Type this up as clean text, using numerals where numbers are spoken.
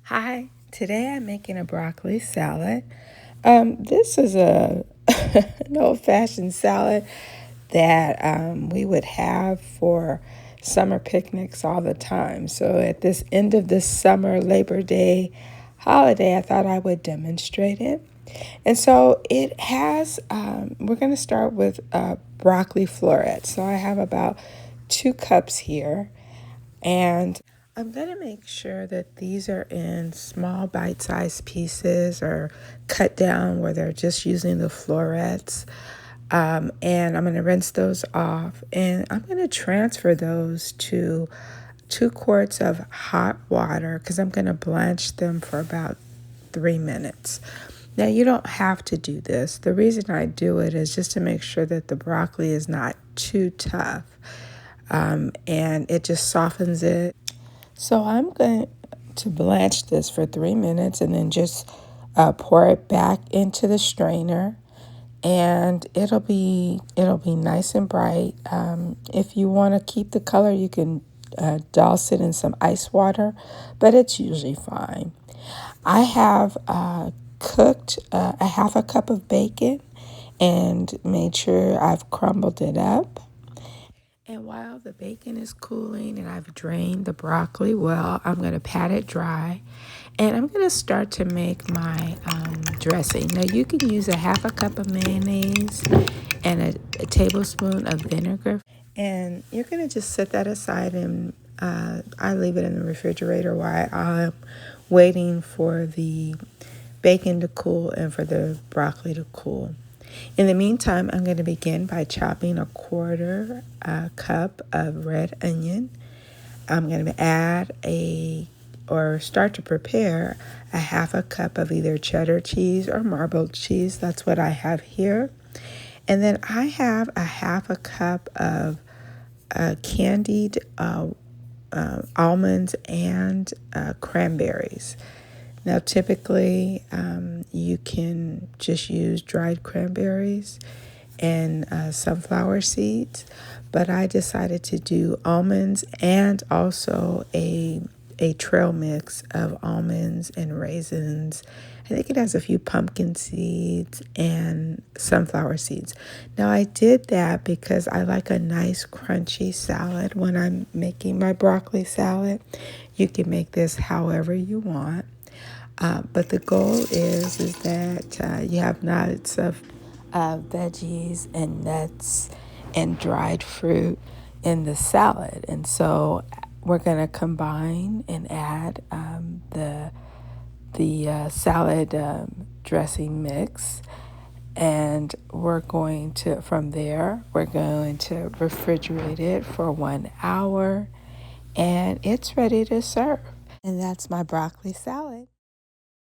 Hi, today I'm making a broccoli salad. This is an old-fashioned salad that we would have for summer picnics all the time. So at this end of this summer Labor Day holiday, I thought I would demonstrate it. And so it has, we're going to start with broccoli florets. So I have about 2 cups here. And I'm going to make sure that these are in small bite-sized pieces or cut down where they're just using the florets. And I'm going to rinse those off. And I'm going to transfer those to 2 quarts of hot water because I'm going to blanch them for about 3 minutes. Now, you don't have to do this. The reason I do it is just to make sure that the broccoli is not too tough. And it just softens it. So I'm going to blanch this for 3 minutes and then just pour it back into the strainer, and it'll be nice and bright. If you want to keep the color, you can douse it in some ice water, but it's usually fine. I have cooked a half a cup of bacon and made sure I've crumbled it up. And while the bacon is cooling and I've drained the broccoli well, I'm going to pat it dry. And I'm going to start to make my dressing. Now, you can use a half a cup of mayonnaise and a tablespoon of vinegar. And you're going to just set that aside, and I leave it in the refrigerator while I'm waiting for the bacon to cool and for the broccoli to cool. In the meantime, I'm going to begin by chopping a quarter cup of red onion. I'm going to add start to prepare a half a cup of either cheddar cheese or marbled cheese. That's what I have here. And then I have a half a cup of candied almonds and cranberries. Now, typically, you can just use dried cranberries and sunflower seeds, but I decided to do almonds and also a trail mix of almonds and raisins. I think it has a few pumpkin seeds and sunflower seeds. Now, I did that because I like a nice crunchy salad when I'm making my broccoli salad. You can make this however you want. But the goal is that you have lots of veggies and nuts and dried fruit in the salad. And so we're going to combine and add the salad dressing mix. And we're going to refrigerate it for 1 hour. And it's ready to serve. And that's my broccoli salad.